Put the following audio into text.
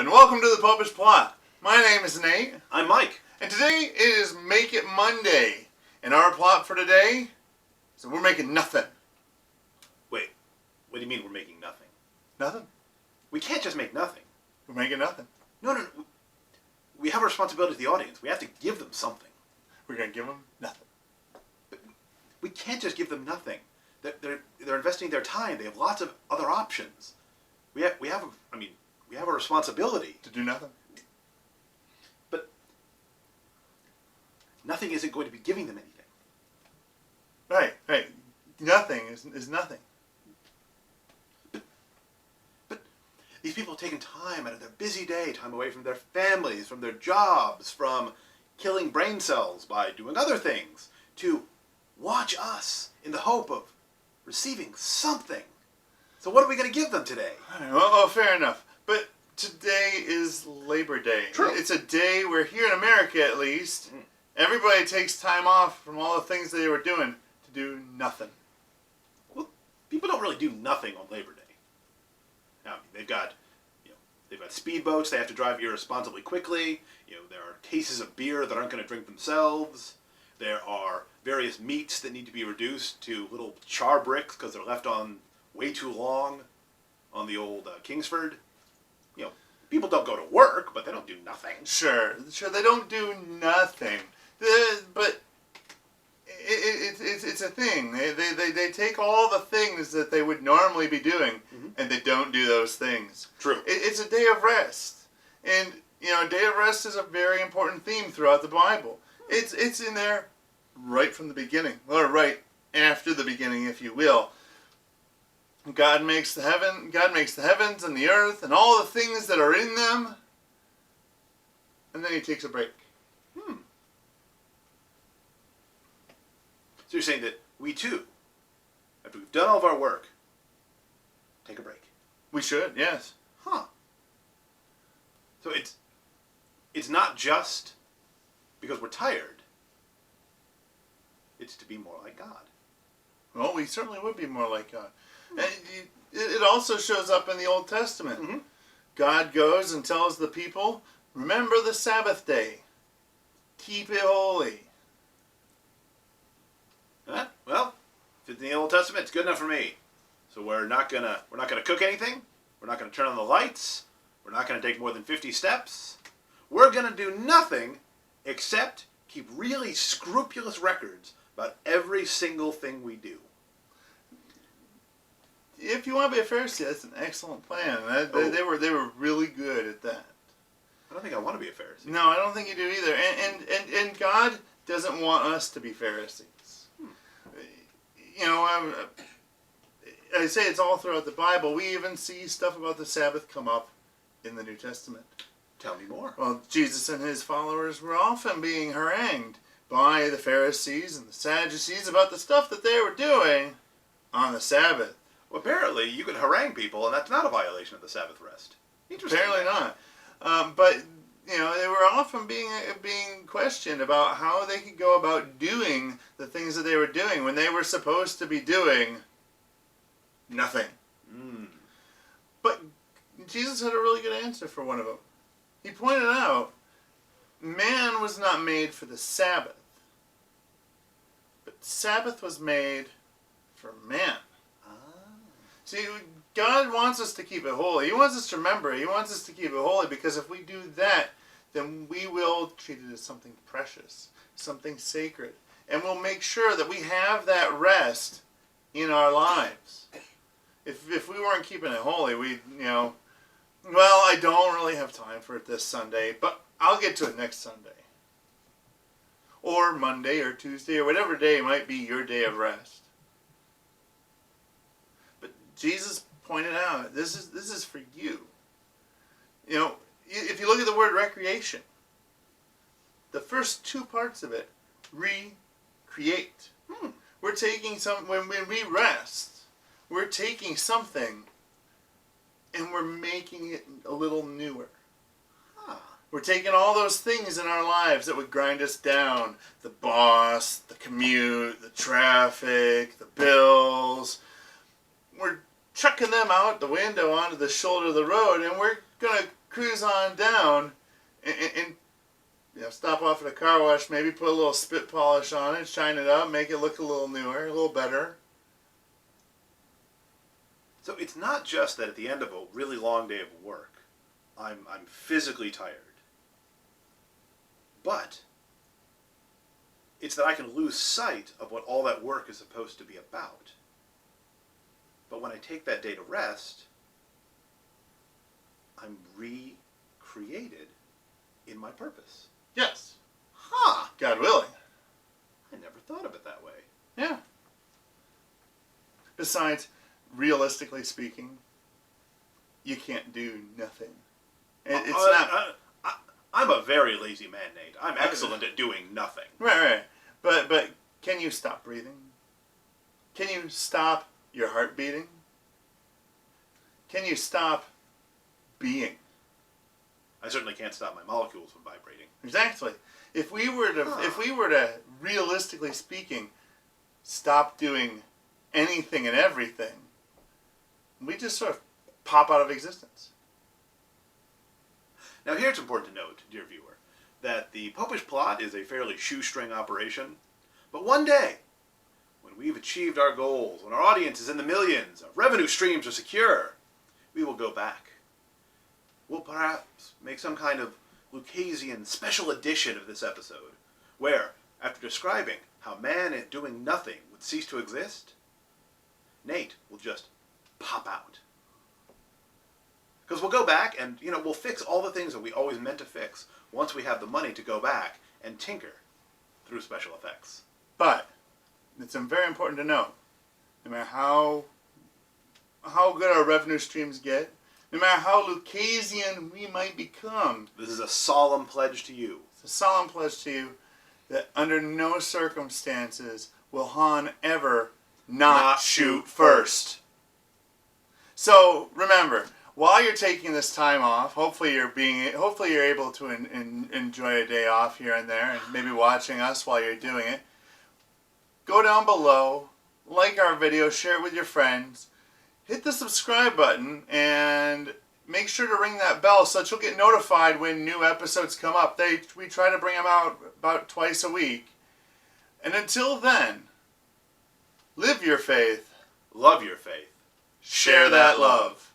and welcome to the Popish plot. My name is Nate. I'm Mike. And today is Make It Monday. And our plot for today is that we're making nothing. Wait, what do you mean we're making nothing? Nothing? We can't just make nothing. We're making nothing. No. We have a responsibility to the audience. We have to give them something. We're going to give them nothing. But we can't just give them nothing. They're investing their time. They have lots of other options. We have a responsibility. To do nothing? But nothing isn't going to be giving them anything. Right. Nothing is nothing. But these people have taken time out of their busy day, time away from their families, from their jobs, from killing brain cells by doing other things, to watch us in the hope of receiving something. So what are we going to give them today? Well, fair enough. But today is Labor Day. True. It's a day where here in America, at least, everybody takes time off from all the things they were doing to do nothing. Well, people don't really do nothing on Labor Day. Now, they've got speedboats they have to drive irresponsibly quickly. There are cases of beer that aren't going to drink themselves. There are various meats that need to be reduced to little char bricks because they're left on way too long on the old Kingsford. People don't go to work, but they don't do nothing. Sure, they don't do nothing. But it's a thing. They take all the things that they would normally be doing, and they don't do those things. True. It's a day of rest. And, a day of rest is a very important theme throughout the Bible. It's in there right from the beginning, or right after the beginning, if you will. God makes the heavens and the earth and all the things that are in them, and then he takes a break. So you're saying that we too, after we've done all of our work, take a break? We should, yes. Huh. So it's not just because we're tired. It's to be more like God. Well, we certainly would be more like God. And it also shows up in the Old Testament. God goes and tells the people, remember the Sabbath day. Keep it holy. Well, if it's in the Old Testament, it's good enough for me. So we're not gonna cook anything. We're not gonna turn on the lights. We're not gonna take more than 50 steps. We're gonna do nothing except keep really scrupulous records about every single thing we do. If you want to be a Pharisee, that's an excellent plan. They were really good at that. I don't think I want to be a Pharisee. No, I don't think you do either. And God doesn't want us to be Pharisees. I say it's all throughout the Bible. We even see stuff about the Sabbath come up in the New Testament. Tell me more. Well, Jesus and his followers were often being harangued by the Pharisees and the Sadducees about the stuff that they were doing on the Sabbath. Well, apparently you can harangue people, and that's not a violation of the Sabbath rest. Interesting. Apparently not. But they were often being questioned about how they could go about doing the things that they were doing when they were supposed to be doing nothing. But Jesus had a really good answer for one of them. He pointed out, man was not made for the Sabbath, but Sabbath was made for man. See, God wants us to keep it holy. He wants us to remember it. He wants us to keep it holy because if we do that, then we will treat it as something precious, something sacred. And we'll make sure that we have that rest in our lives. If we weren't keeping it holy, well, I don't really have time for it this Sunday, but I'll get to it next Sunday. Or Monday or Tuesday or whatever day might be your day of rest. Jesus pointed out, this is for you. If you look at the word recreation, the first two parts of it, recreate. We're taking when we rest, we're taking something and we're making it a little newer. We're taking all those things in our lives that would grind us down. The boss, the commute, the traffic, the bills. We're chucking them out the window onto the shoulder of the road, and we're going to cruise on down and stop off at a car wash, maybe put a little spit polish on it, shine it up, make it look a little newer, a little better. So it's not just that at the end of a really long day of work, I'm physically tired. But it's that I can lose sight of what all that work is supposed to be about. But when I take that day to rest, I'm recreated in my purpose. Yes. Huh. God willing. I never thought of it that way. Yeah. Besides, realistically speaking, you can't do nothing. It's not. I'm a very lazy man, Nate. I'm excellent at doing nothing. Right. But can you stop breathing? Can you stop your heart beating? Can you stop being? I certainly can't stop my molecules from vibrating. Exactly. If we were to realistically speaking, stop doing anything and everything, we just sort of pop out of existence. Now here it's important to note, dear viewer, that the Popish plot is a fairly shoestring operation, but one day, when we've achieved our goals, when our audience is in the millions, our revenue streams are secure, we will go back. We'll perhaps make some kind of Lucasian special edition of this episode, where, after describing how man at doing nothing would cease to exist, Nate will just pop out. Because we'll go back and, we'll fix all the things that we always meant to fix once we have the money to go back and tinker through special effects. But it's very important to know, no matter how good our revenue streams get, no matter how Lucasian we might become, this is a solemn pledge to you. It's a solemn pledge to you that under no circumstances will Han ever not shoot first. So remember, while you're taking this time off, hopefully you're able to enjoy a day off here and there, and maybe watching us while you're doing it. Go down below, like our video, share it with your friends, hit the subscribe button, and make sure to ring that bell so that you'll get notified when new episodes come up. We try to bring them out about twice a week. And until then, live your faith, love your faith, share that love.